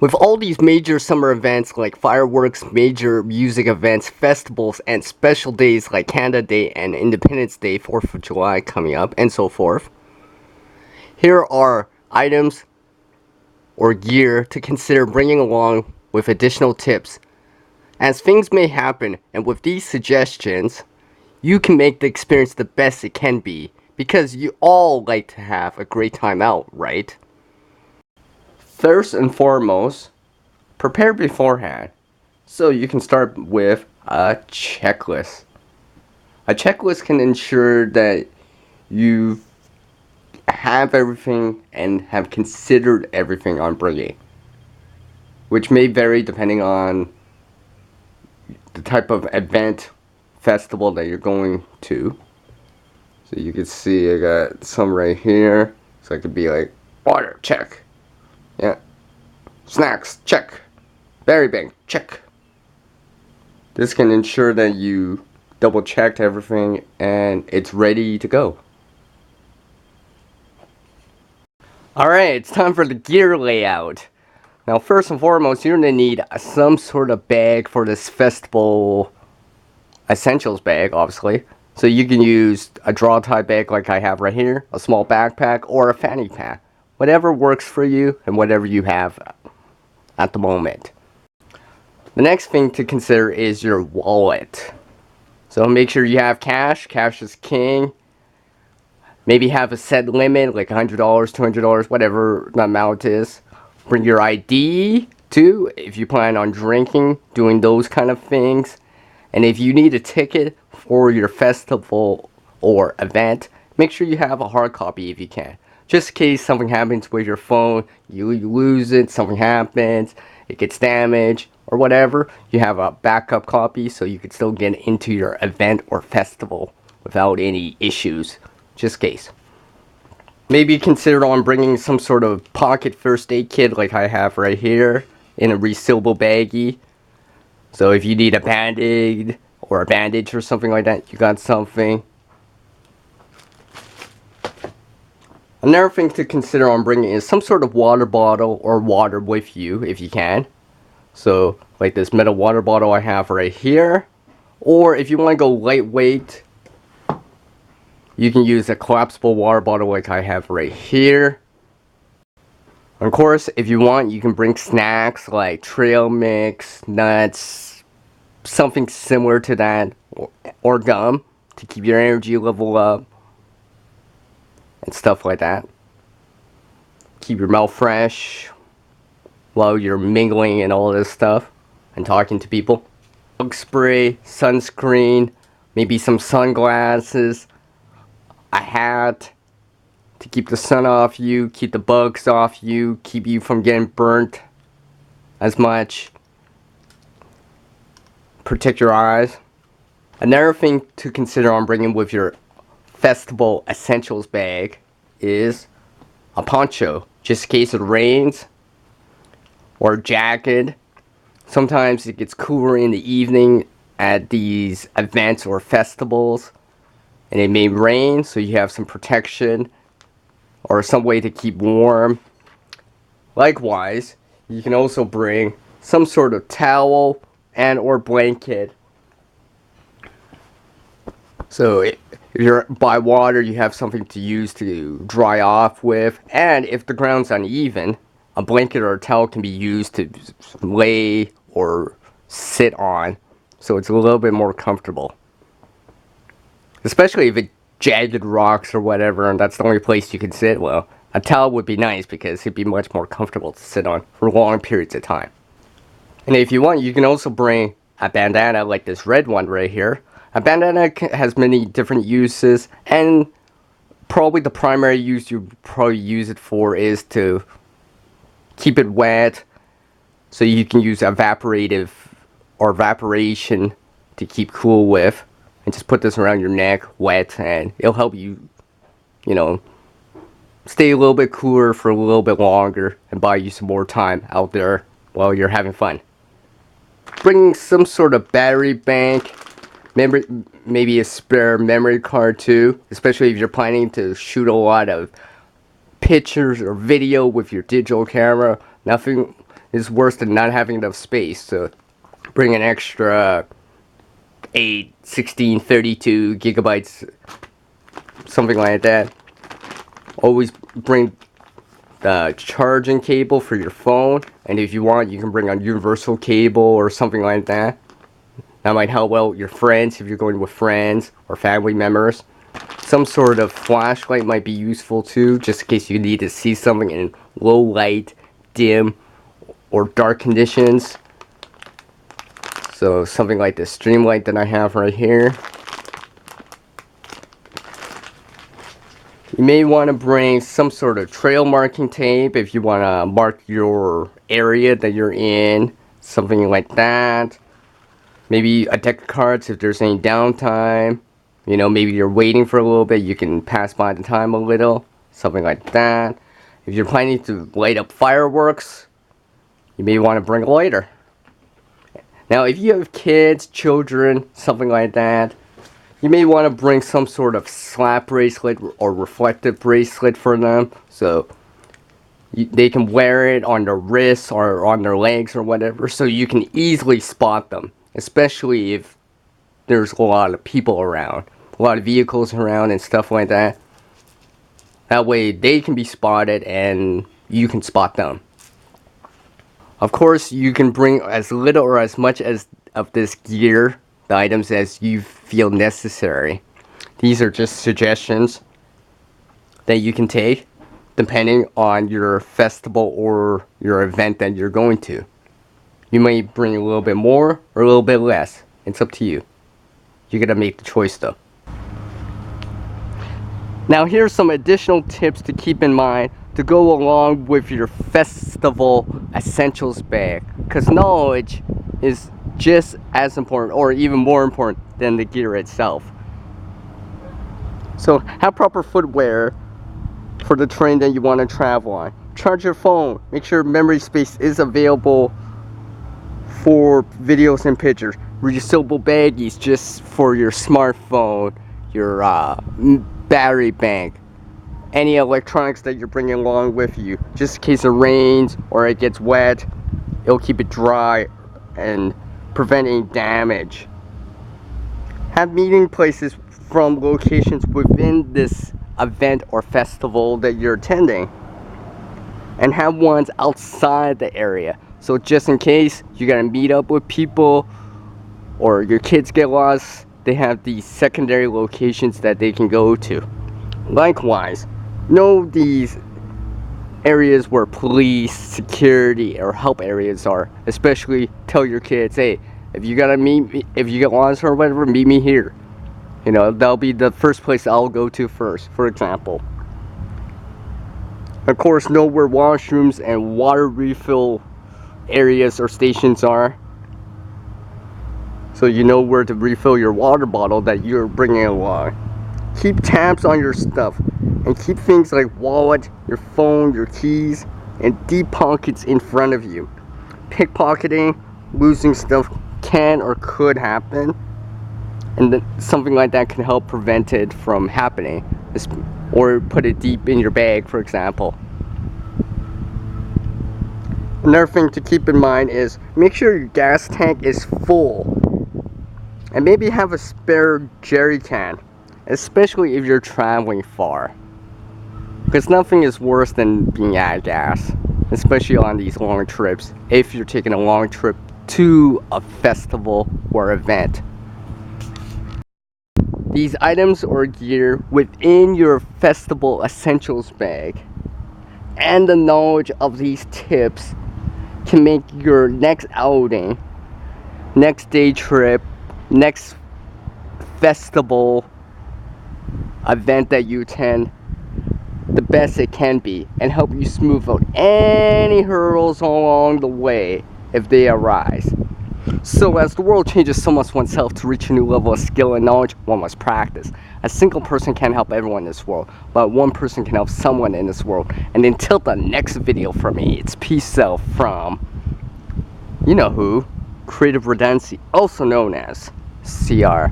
With all these major summer events like fireworks, major music events, festivals, and special days like Canada Day and Independence Day, 4th of July coming up, and so forth, here are items or gear to consider bringing along with additional tips. As things may happen, and with these suggestions, you can make the experience the best it can be, because you all like to have a great time out, right? First and foremost, prepare beforehand. So you can start with a checklist. A checklist can ensure that you have everything and have considered everything on bringing, which may vary depending on the type of event, festival that you're going to. So you can see I got some right here. So it could be like water, check. Yeah. Snacks, check. Berry bank, check. This can ensure that you double checked everything and it's ready to go. Alright, it's time for the gear layout. Now first and foremost, you're going to need some sort of bag for this festival essentials bag, obviously. So you can use a draw tie bag like I have right here, a small backpack, or a fanny pack. Whatever works for you and whatever you have at the moment. The next thing to consider is your wallet. So make sure you have cash. Cash is king. Maybe have a set limit, like $100, $200, whatever the amount is. Bring your ID too, if you plan on drinking, doing those kind of things. And if you need a ticket for your festival or event, make sure you have a hard copy if you can. Just in case something happens with your phone, you lose it, something happens, it gets damaged, or whatever, you have a backup copy so you can still get into your event or festival without any issues. Just in case. Maybe consider on bringing some sort of pocket first aid kit like I have right here in a resealable baggie. So if you need a band-aid or a bandage or something like that, you got something. Another thing to consider on bringing is some sort of water bottle or water with you if you can. So like this metal water bottle I have right here. Or if you want to go lightweight, you can use a collapsible water bottle like I have right here. Of course, if you want, you can bring snacks like trail mix, nuts, something similar to that, or gum to keep your energy level up and stuff like that. Keep your mouth fresh while you're mingling and all this stuff and talking to people. Bug spray, sunscreen, maybe some sunglasses, a hat to keep the sun off you, keep the bugs off you, keep you from getting burnt as much, protect your eyes. Another thing to consider on bringing with your festival essentials bag is a poncho, just in case it rains, or a jacket. Sometimes it gets cooler in the evening at these events or festivals, and it may rain, so you have some protection or some way to keep warm. Likewise, you can also bring some sort of towel and or blanket. So if you're by water, you have something to use to dry off with. And if the ground's uneven, a blanket or a towel can be used to lay or sit on, so it's a little bit more comfortable. Especially if it's jagged rocks or whatever, and that's the only place you can sit. Well, a towel would be nice because it'd be much more comfortable to sit on for long periods of time. And if you want, you can also bring a bandana like this red one right here. A bandana has many different uses, and probably the primary use you probably use it for is to keep it wet, so you can use evaporative or evaporation to keep cool with. And just put this around your neck, wet, and it'll help you, stay a little bit cooler for a little bit longer and buy you some more time out there while you're having fun. Bringing some sort of battery bank, maybe a spare memory card too, especially if you're planning to shoot a lot of pictures or video with your digital camera. Nothing is worse than not having enough space. So bring an extra 8, 16, 32 gigabytes, something like that. Always bring the charging cable for your phone, and if you want, you can bring a universal cable or something like that. That might help out your friends if you're going with friends or family members. Some sort of flashlight might be useful too, just in case you need to see something in low light, dim, or dark conditions. So something like the stream light that I have right here. You may want to bring some sort of trail marking tape if you want to mark your area that you're in, something like that. Maybe a deck of cards if there's any downtime. You know, maybe you're waiting for a little bit, you can pass by the time a little, something like that. If you're planning to light up fireworks, you may want to bring a lighter. Now, if you have kids, children, something like that, you may want to bring some sort of slap bracelet or reflective bracelet for them, so they can wear it on their wrists or on their legs or whatever, so you can easily spot them, especially if there's a lot of people around, a lot of vehicles around and stuff like that. That way they can be spotted and you can spot them. Of course, you can bring as little or as much as of this gear, the items, as you feel necessary. These are just suggestions that you can take depending on your festival or your event that you're going to. You may bring a little bit more or a little bit less. It's up to you. You gotta make the choice though. Now here's some additional tips to keep in mind to go along with your festival essentials bag, because knowledge is just as important or even more important than the gear itself. So have proper footwear for the train that you want to travel on. Charge your phone. Make sure memory space is available for videos and pictures. Reusable baggies just for your smartphone, your battery bank, any electronics that you're bringing along with you, just in case it rains or it gets wet. It'll keep it dry and prevent any damage. Have meeting places from locations within this event or festival that you're attending, and have ones outside the area, so just in case you gotta meet up with people or your kids get lost, they have these secondary locations that they can go to. Likewise, know these areas where police, security, or help areas are. Especially tell your kids, hey, if you gotta meet me, if you get lost or whatever, meet me here. You know, that'll be the first place I'll go to first, for example. Of course, know where washrooms and water refill areas or stations are, so you know where to refill your water bottle that you're bringing along. Keep tabs on your stuff and keep things like wallet, your phone, your keys, and deep pockets in front of you. Pickpocketing, losing stuff can or could happen, and something like that can help prevent it from happening, or put it deep in your bag, for example. Another thing to keep in mind is make sure your gas tank is full, and maybe have a spare jerry can, especially if you're traveling far, because nothing is worse than being out of gas, especially on these long trips, if you're taking a long trip to a festival or event. These items or gear within your festival essentials bag and the knowledge of these tips can make your next outing, next day trip, next festival event that you attend the best it can be, and help you smooth out any hurdles along the way if they arise. So as the world changes, so must oneself. To reach a new level of skill and knowledge, one must practice. A single person can't help everyone in this world, but one person can help someone in this world. And until the next video from me, it's peace out from, you know who, Creative Redundancy, also known as CR.